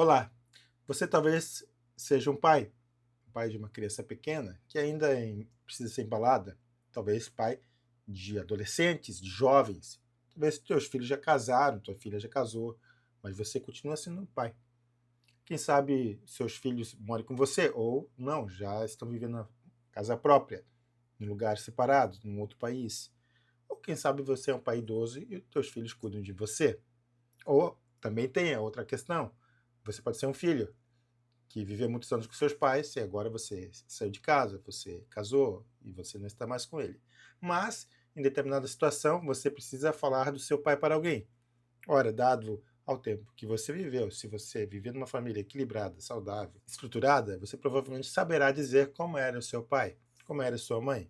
Olá, você talvez seja um pai de uma criança pequena que ainda precisa ser embalada, talvez pai de adolescentes, de jovens, talvez teus filhos já casaram, tua filha já casou, mas você continua sendo um pai. Quem sabe seus filhos moram com você ou não, já estão vivendo na casa própria, em lugar separado, num outro país. Ou quem sabe você é um pai idoso e teus filhos cuidam de você. Ou também tem a outra questão, você pode ser um filho que viveu muitos anos com seus pais e agora você saiu de casa, você casou e você não está mais com ele. Mas, em determinada situação, você precisa falar do seu pai para alguém. Ora, dado ao tempo que você viveu, se você viver numa família equilibrada, saudável, estruturada, você provavelmente saberá dizer como era o seu pai, como era a sua mãe.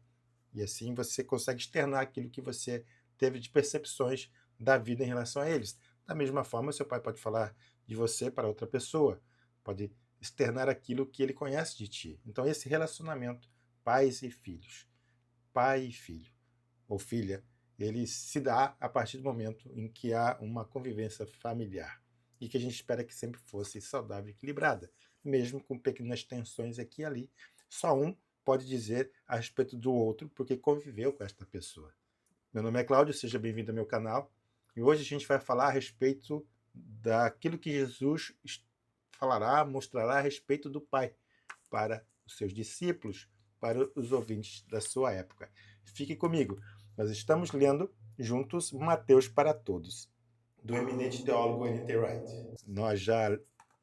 E assim você consegue externar aquilo que você teve de percepções da vida em relação a eles. Da mesma forma, seu pai pode falar de você para outra pessoa, pode externar aquilo que ele conhece de ti. Então, esse relacionamento, pais e filhos, pai e filho, ou filha, ele se dá a partir do momento em que há uma convivência familiar. E que a gente espera que sempre fosse saudável e equilibrada, mesmo com pequenas tensões aqui e ali. Só um pode dizer a respeito do outro porque conviveu com esta pessoa. Meu nome é Cláudio, seja bem-vindo ao meu canal. E hoje a gente vai falar a respeito daquilo que Jesus falará, mostrará a respeito do Pai para os seus discípulos, para os ouvintes da sua época. Fique comigo, nós estamos lendo juntos Mateus para Todos, do eminente teólogo N.T. Wright. Nós já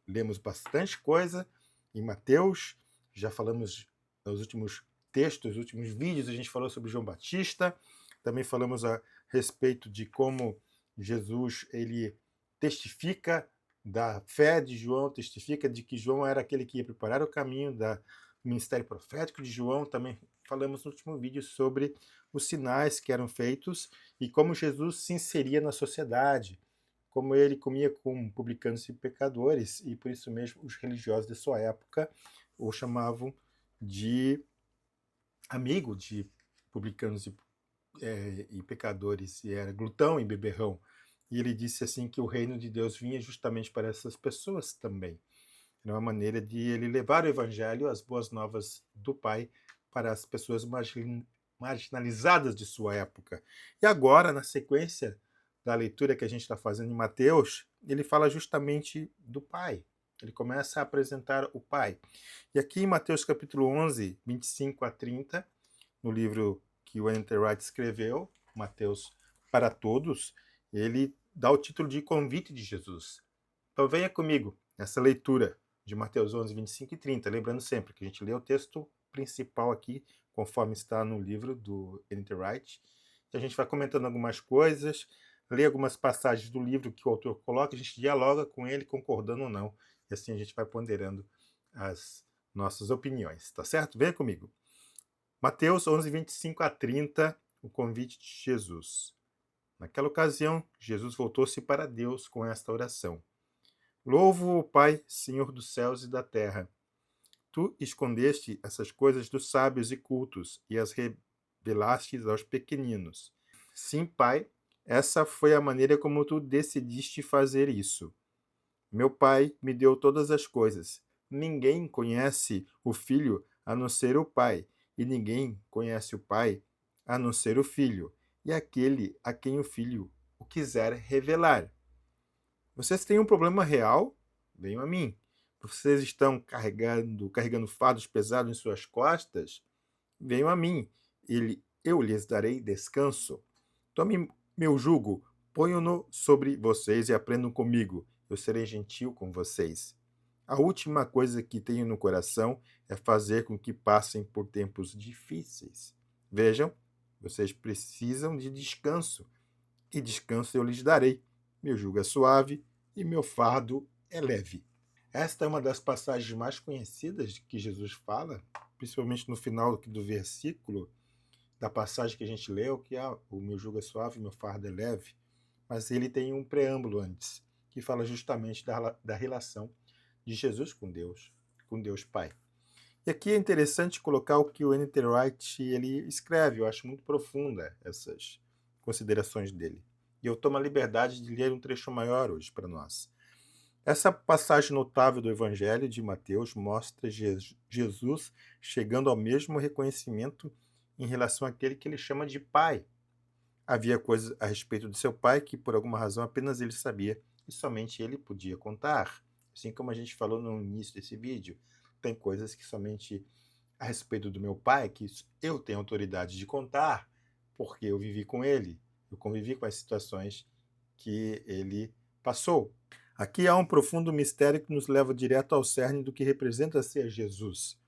lemos bastante coisa em Mateus, já falamos nos últimos textos, nos últimos vídeos, a gente falou sobre João Batista, também falamos a respeito de como Jesus ele testifica da fé de João, testifica de que João era aquele que ia preparar o caminho do ministério profético de João. Também falamos no último vídeo sobre os sinais que eram feitos e como Jesus se inseria na sociedade, como ele comia com publicanos e pecadores, e por isso mesmo os religiosos de sua época o chamavam de amigo de publicanos e pecadores, e era glutão e beberrão. E ele disse assim que o reino de Deus vinha justamente para essas pessoas também. Era uma maneira de ele levar o evangelho, as boas novas do Pai, para as pessoas marginalizadas de sua época. E agora, na sequência da leitura que a gente está fazendo em Mateus, ele fala justamente do Pai. Ele começa a apresentar o Pai. E aqui em Mateus capítulo 11, 25 a 30, no livro que o N.T. Wright escreveu, Mateus para Todos, ele dá o título de Convite de Jesus. Então venha comigo nessa leitura de Mateus 11, 25 e 30, lembrando sempre que a gente lê o texto principal aqui, conforme está no livro do N.T. Wright. A gente vai comentando algumas coisas, lê algumas passagens do livro que o autor coloca, a gente dialoga com ele, concordando ou não, e assim a gente vai ponderando as nossas opiniões, tá certo? Venha comigo. Mateus 11, 25 a 30, o convite de Jesus. Naquela ocasião, Jesus voltou-se para Deus com esta oração: Louvo o Pai, Senhor dos céus e da terra. Tu escondeste essas coisas dos sábios e cultos e as revelastes aos pequeninos. Sim, Pai, essa foi a maneira como tu decidiste fazer isso. Meu Pai me deu todas as coisas. Ninguém conhece o Filho a não ser o Pai, e ninguém conhece o Pai a não ser o Filho, e aquele a quem o Filho o quiser revelar. Vocês têm um problema real? Venham a mim. Vocês estão carregando fardos pesados em suas costas? Venham a mim. Eu lhes darei descanso. Tomem meu jugo, ponham-no sobre vocês e aprendam comigo. Eu serei gentil com vocês. A última coisa que tenho no coração é fazer com que passem por tempos difíceis. Vejam, vocês precisam de descanso, e descanso eu lhes darei. Meu jugo é suave e meu fardo é leve. Esta é uma das passagens mais conhecidas que Jesus fala, principalmente no final do versículo da passagem que a gente leu, que o meu jugo é suave e meu fardo é leve. Mas ele tem um preâmbulo antes, que fala justamente da relação de Jesus com Deus Pai. E aqui é interessante colocar o que o N.T. Wright ele escreve, eu acho muito profunda essas considerações dele. E eu tomo a liberdade de ler um trecho maior hoje para nós. Essa passagem notável do Evangelho de Mateus mostra Jesus chegando ao mesmo reconhecimento em relação àquele que ele chama de Pai. Havia coisas a respeito de seu pai que, por alguma razão, apenas ele sabia e somente ele podia contar. Assim como a gente falou no início desse vídeo, tem coisas que somente a respeito do meu pai que eu tenho autoridade de contar, porque eu vivi com ele, eu convivi com as situações que ele passou. Aqui há um profundo mistério que nos leva direto ao cerne do que representa ser Jesus.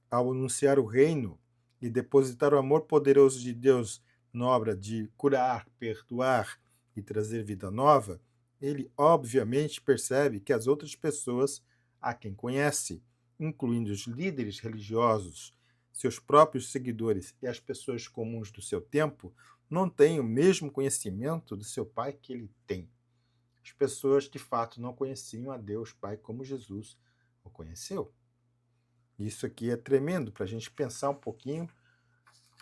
Ao anunciar o reino e depositar o amor poderoso de Deus na obra de curar, perdoar e trazer vida nova, ele obviamente percebe que as outras pessoas a quem conhece, incluindo os líderes religiosos, seus próprios seguidores e as pessoas comuns do seu tempo, não têm o mesmo conhecimento do seu Pai que ele tem. As pessoas, de fato, não conheciam a Deus Pai como Jesus o conheceu. Isso aqui é tremendo para a gente pensar um pouquinho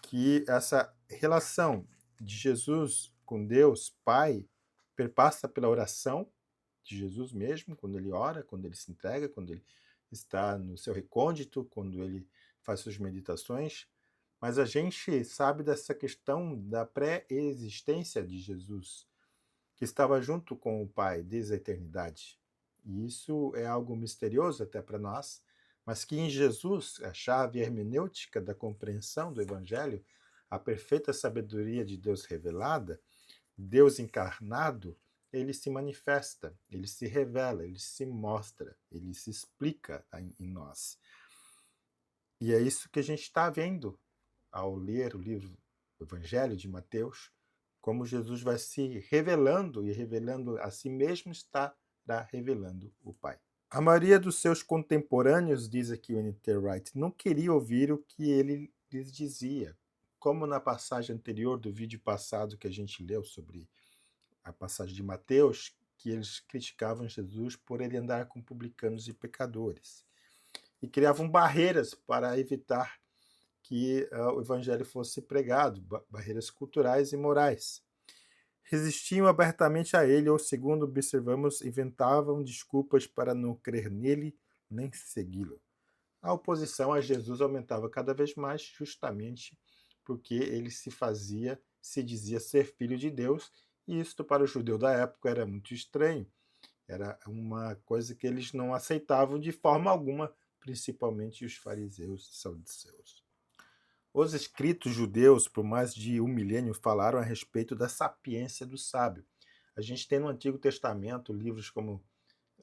que essa relação de Jesus com Deus Pai perpassa pela oração de Jesus mesmo, quando ele ora, quando ele se entrega, quando ele está no seu recôndito, quando ele faz suas meditações. Mas a gente sabe dessa questão da pré-existência de Jesus, que estava junto com o Pai desde a eternidade. E isso é algo misterioso até para nós, mas que em Jesus, a chave hermenêutica da compreensão do Evangelho, a perfeita sabedoria de Deus revelada, Deus encarnado, ele se manifesta, ele se revela, ele se mostra, ele se explica em nós. E é isso que a gente está vendo ao ler o livro do Evangelho de Mateus, como Jesus vai se revelando e revelando a si mesmo, estará revelando o Pai. A maioria dos seus contemporâneos, diz aqui o N.T. Wright, não queria ouvir o que ele lhes dizia, como na passagem anterior do vídeo passado que a gente leu sobre a passagem de Mateus, que eles criticavam Jesus por ele andar com publicanos e pecadores. E criavam barreiras para evitar que o evangelho fosse pregado, barreiras culturais e morais. Resistiam abertamente a ele, ou, segundo observamos, inventavam desculpas para não crer nele nem segui-lo. A oposição a Jesus aumentava cada vez mais, justamente porque ele se dizia ser filho de Deus, e isso para o judeu da época era muito estranho. Era uma coisa que eles não aceitavam de forma alguma, principalmente os fariseus e saduceus. Os escritos judeus, por mais de um milênio, falaram a respeito da sapiência do sábio. A gente tem no Antigo Testamento livros como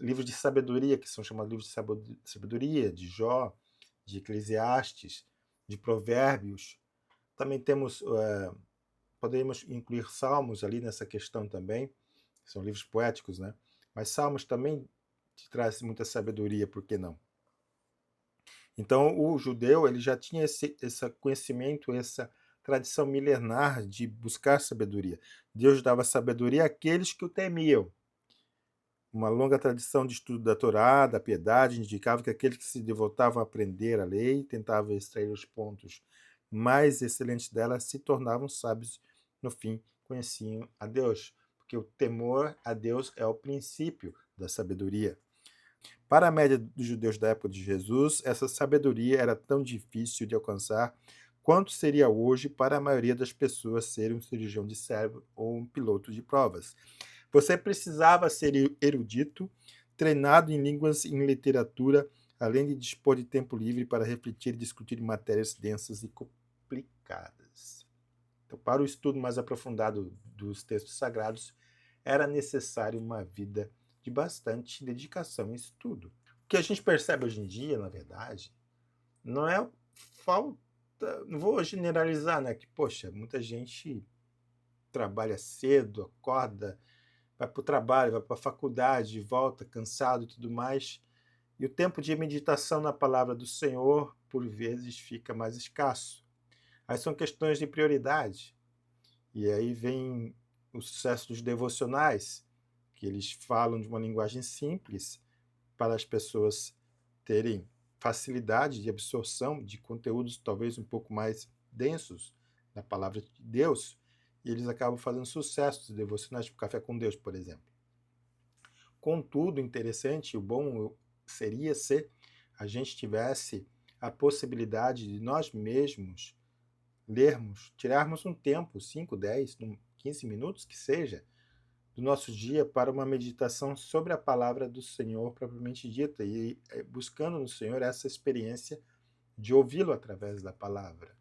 livros de sabedoria, que são chamados livros de sabedoria, de Jó, de Eclesiastes, de Provérbios. Também temos, podemos incluir Salmos ali nessa questão também, são livros poéticos, né? Mas Salmos também te traz muita sabedoria, por que não? Então, o judeu ele já tinha esse conhecimento, essa tradição milenar de buscar sabedoria. Deus dava sabedoria àqueles que o temiam. Uma longa tradição de estudo da Torá, da piedade, indicava que aqueles que se devotavam a aprender a lei, tentavam extrair os pontos mais excelentes dela, se tornavam sábios no fim, conheciam a Deus. Porque o temor a Deus é o princípio da sabedoria. Para a média dos judeus da época de Jesus, essa sabedoria era tão difícil de alcançar quanto seria hoje para a maioria das pessoas ser um cirurgião de cérebro ou um piloto de provas. Você precisava ser erudito, treinado em línguas e em literatura, além de dispor de tempo livre para refletir e discutir matérias densas e complicadas. Então, para o estudo mais aprofundado dos textos sagrados, era necessário uma vida de bastante dedicação e estudo. O que a gente percebe hoje em dia, na verdade, não é falta. Não vou generalizar, né? Que, poxa, muita gente trabalha cedo, acorda, vai para o trabalho, vai para a faculdade, volta cansado e tudo mais. E o tempo de meditação na palavra do Senhor, por vezes, fica mais escasso. Aí são questões de prioridade. E aí vem o sucesso dos devocionais, que eles falam de uma linguagem simples para as pessoas terem facilidade de absorção de conteúdos talvez um pouco mais densos da palavra de Deus, e eles acabam fazendo sucesso dos devocionais, tipo Café com Deus, por exemplo. Contudo, interessante, o bom seria se a gente tivesse a possibilidade de nós mesmos lermos, tirarmos um tempo, 5, 10, 15 minutos que seja, do nosso dia para uma meditação sobre a palavra do Senhor propriamente dita e buscando no Senhor essa experiência de ouvi-lo através da palavra.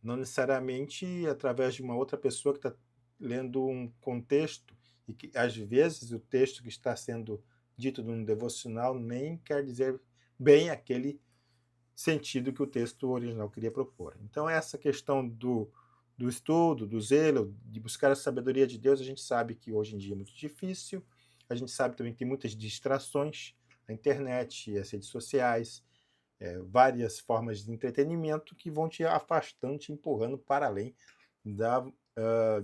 Não necessariamente através de uma outra pessoa que está lendo um contexto e que às vezes o texto que está sendo dito num devocional nem quer dizer bem aquele sentido que o texto original queria propor. Então essa questão do estudo, do zelo, de buscar a sabedoria de Deus, a gente sabe que hoje em dia é muito difícil, a gente sabe também que tem muitas distrações, a internet, as redes sociais, várias formas de entretenimento que vão te afastando, te empurrando para além da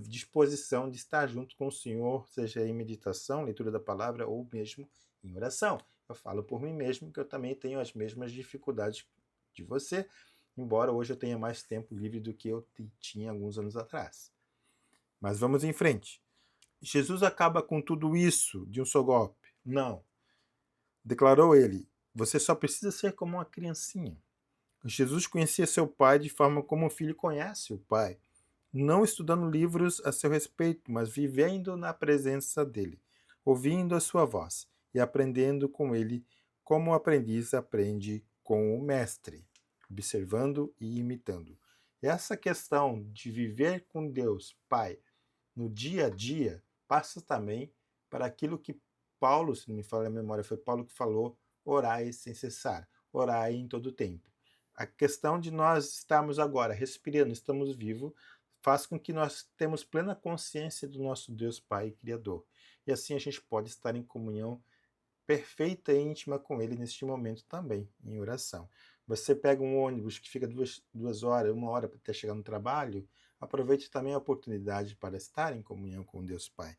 disposição de estar junto com o Senhor, seja em meditação, leitura da palavra ou mesmo em oração. Eu falo por mim mesmo que eu também tenho as mesmas dificuldades de você, embora hoje eu tenha mais tempo livre do que eu tinha alguns anos atrás. Mas vamos em frente. Jesus acaba com tudo isso de um só golpe? Não. Declarou ele, você só precisa ser como uma criancinha. Jesus conhecia seu pai de forma como um filho conhece o pai, não estudando livros a seu respeito, mas vivendo na presença dele, ouvindo a sua voz e aprendendo com ele como o aprendiz aprende com o mestre, observando e imitando. Essa questão de viver com Deus, Pai, no dia a dia, passa também para aquilo que Paulo, se não me falha a memória, foi Paulo que falou, orai sem cessar, orai em todo o tempo. A questão de nós estarmos agora respirando, estamos vivos, faz com que nós temos plena consciência do nosso Deus Pai e Criador. E assim a gente pode estar em comunhão perfeita e íntima com Ele neste momento também, em oração. Você pega um ônibus que fica duas horas, 1 hora para até chegar no trabalho, aproveite também a oportunidade para estar em comunhão com Deus Pai.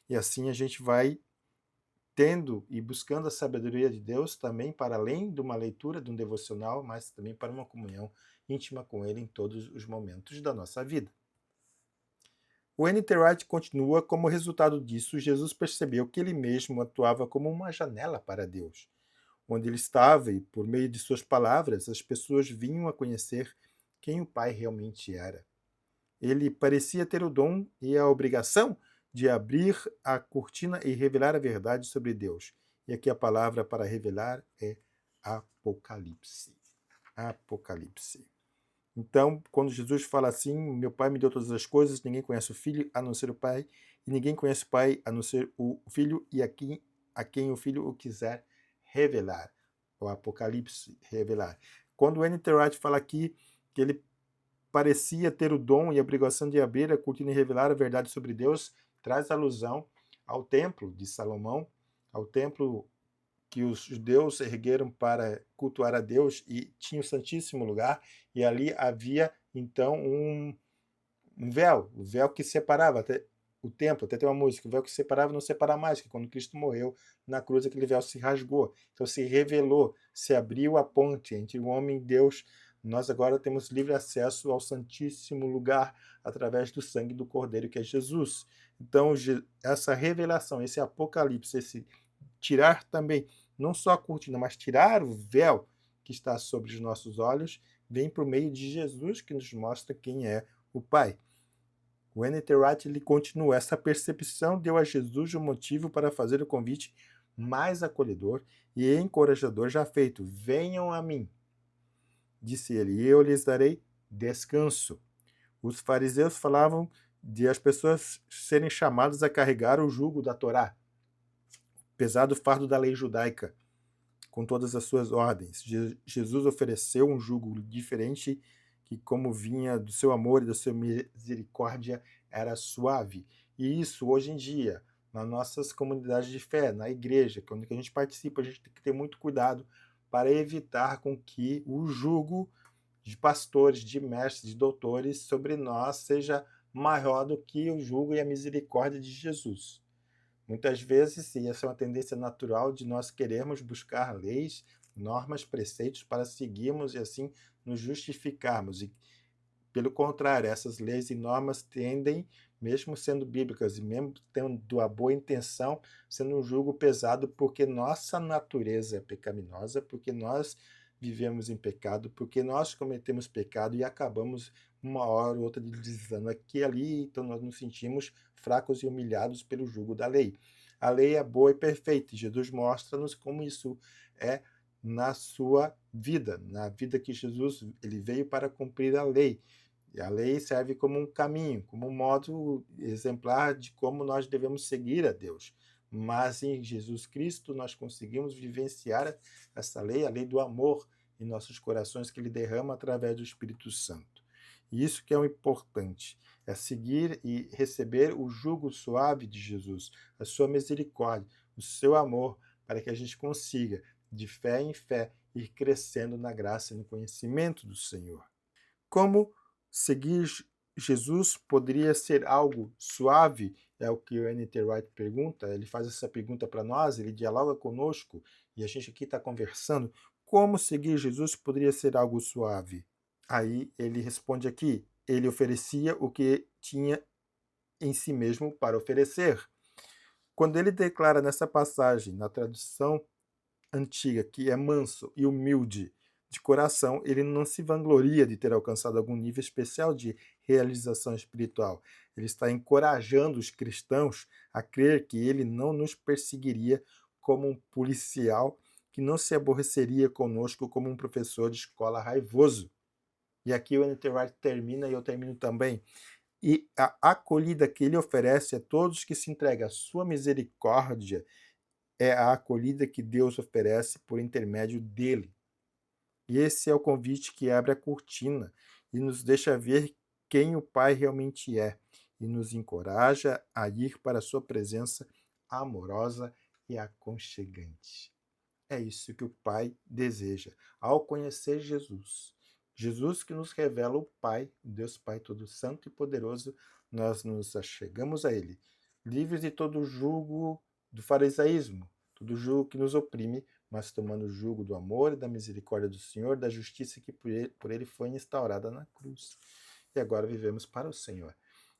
E assim a gente vai tendo e buscando a sabedoria de Deus também para além de uma leitura, de um devocional, mas também para uma comunhão íntima com Ele em todos os momentos da nossa vida. O N.T. Wright continua, como resultado disso, Jesus percebeu que ele mesmo atuava como uma janela para Deus, onde ele estava e, por meio de suas palavras, as pessoas vinham a conhecer quem o Pai realmente era. Ele parecia ter o dom e a obrigação de abrir a cortina e revelar a verdade sobre Deus. E aqui a palavra para revelar é Apocalipse. Apocalipse. Então, quando Jesus fala assim, meu Pai me deu todas as coisas, ninguém conhece o Filho a não ser o Pai, e ninguém conhece o Pai a não ser o Filho, e a quem o Filho o quiser revelar. O Apocalipse, revelar. Quando o N.T. Wright fala aqui que ele parecia ter o dom e a obrigação de abrir a cortina e revelar a verdade sobre Deus, traz alusão ao templo de Salomão, ao templo que os judeus ergueram para cultuar a Deus e tinha o Santíssimo Lugar, e ali havia então um véu, o véu que separava até o templo, até tem uma música, o véu que separava não separa mais, que quando Cristo morreu na cruz aquele véu se rasgou, então se revelou, se abriu a ponte entre o homem e Deus. Nós agora temos livre acesso ao Santíssimo Lugar através do sangue do Cordeiro, que é Jesus. Então, essa revelação, esse apocalipse, esse tirar também, não só a cortina, mas tirar o véu que está sobre os nossos olhos, vem por meio de Jesus, que nos mostra quem é o Pai. O N.T. Wright ele continua, essa percepção deu a Jesus um motivo para fazer o convite mais acolhedor e encorajador já feito. Venham a mim, disse ele, e eu lhes darei descanso. Os fariseus falavam de as pessoas serem chamadas a carregar o jugo da Torá, pesado fardo da lei judaica, com todas as suas ordens. Jesus ofereceu um jugo diferente que, como vinha do seu amor e da sua misericórdia, era suave. E isso, hoje em dia, nas nossas comunidades de fé, na igreja, quando a gente participa, a gente tem que ter muito cuidado para evitar com que o jugo de pastores, de mestres, de doutores sobre nós seja maior do que o jugo e a misericórdia de Jesus. Muitas vezes, e essa é uma tendência natural de nós querermos buscar leis, normas, preceitos para seguirmos e assim nos justificarmos. E, pelo contrário, essas leis e normas tendem mesmo sendo bíblicas e mesmo tendo a boa intenção, sendo um jugo pesado porque nossa natureza é pecaminosa, porque nós vivemos em pecado, porque nós cometemos pecado e acabamos uma hora ou outra deslizando aqui e ali, então nós nos sentimos fracos e humilhados pelo jugo da lei. A lei é boa e perfeita, e Jesus mostra-nos como isso é na sua vida, na vida que Jesus ele veio para cumprir a lei. E a lei serve como um caminho, como um modo exemplar de como nós devemos seguir a Deus. Mas em Jesus Cristo nós conseguimos vivenciar essa lei, a lei do amor em nossos corações que ele derrama através do Espírito Santo. E isso que é o importante, é seguir e receber o jugo suave de Jesus, a sua misericórdia, o seu amor, para que a gente consiga, de fé em fé, ir crescendo na graça e no conhecimento do Senhor. Como seguir Jesus poderia ser algo suave? É o que o N.T. Wright pergunta. Ele faz essa pergunta para nós, ele dialoga conosco e a gente aqui está conversando. Como seguir Jesus poderia ser algo suave? Aí ele responde aqui: ele oferecia o que tinha em si mesmo para oferecer. Quando ele declara nessa passagem, na tradução antiga, que é manso e humilde de coração, ele não se vangloria de ter alcançado algum nível especial de realização espiritual. Ele está encorajando os cristãos a crer que ele não nos perseguiria como um policial, que não se aborreceria conosco como um professor de escola raivoso. E aqui o N.T. Wright termina e eu termino também. E a acolhida que ele oferece a todos que se entregam à sua misericórdia é a acolhida que Deus oferece por intermédio dele. E esse é o convite que abre a cortina e nos deixa ver quem o Pai realmente é e nos encoraja a ir para a sua presença amorosa e aconchegante. É isso que o Pai deseja. Ao conhecer Jesus, Jesus que nos revela o Pai, o Deus Pai todo santo e poderoso, nós nos achegamos a Ele, livres de todo jugo do farisaísmo, todo jugo que nos oprime, mas tomando o jugo do amor e da misericórdia do Senhor, da justiça que por ele foi instaurada na cruz. E agora vivemos para o Senhor,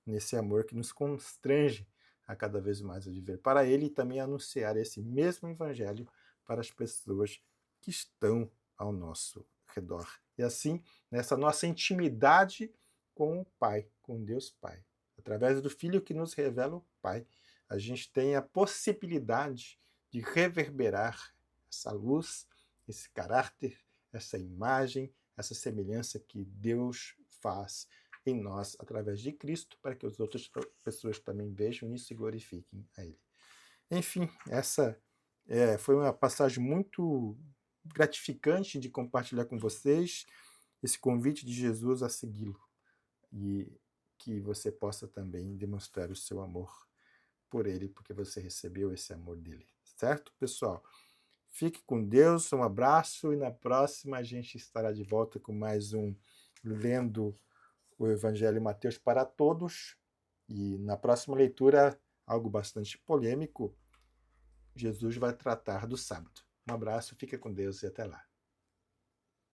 nesse amor que nos constrange a cada vez mais a viver para Ele e também a anunciar esse mesmo Evangelho para as pessoas que estão ao nosso redor. E assim, nessa nossa intimidade com o Pai, com Deus Pai, através do Filho que nos revela o Pai, a gente tem a possibilidade de reverberar essa luz, esse caráter, essa imagem, essa semelhança que Deus faz em nós através de Cristo, para que as outras pessoas também vejam isso e glorifiquem a Ele. Enfim, essa foi uma passagem muito gratificante de compartilhar com vocês esse convite de Jesus a segui-lo e que você possa também demonstrar o seu amor por ele, porque você recebeu esse amor dele. Certo, pessoal? Fique com Deus, um abraço e na próxima a gente estará de volta com mais um Lendo o Evangelho Mateus para Todos. E na próxima leitura, algo bastante polêmico, Jesus vai tratar do sábado. Um abraço, fica com Deus e até lá.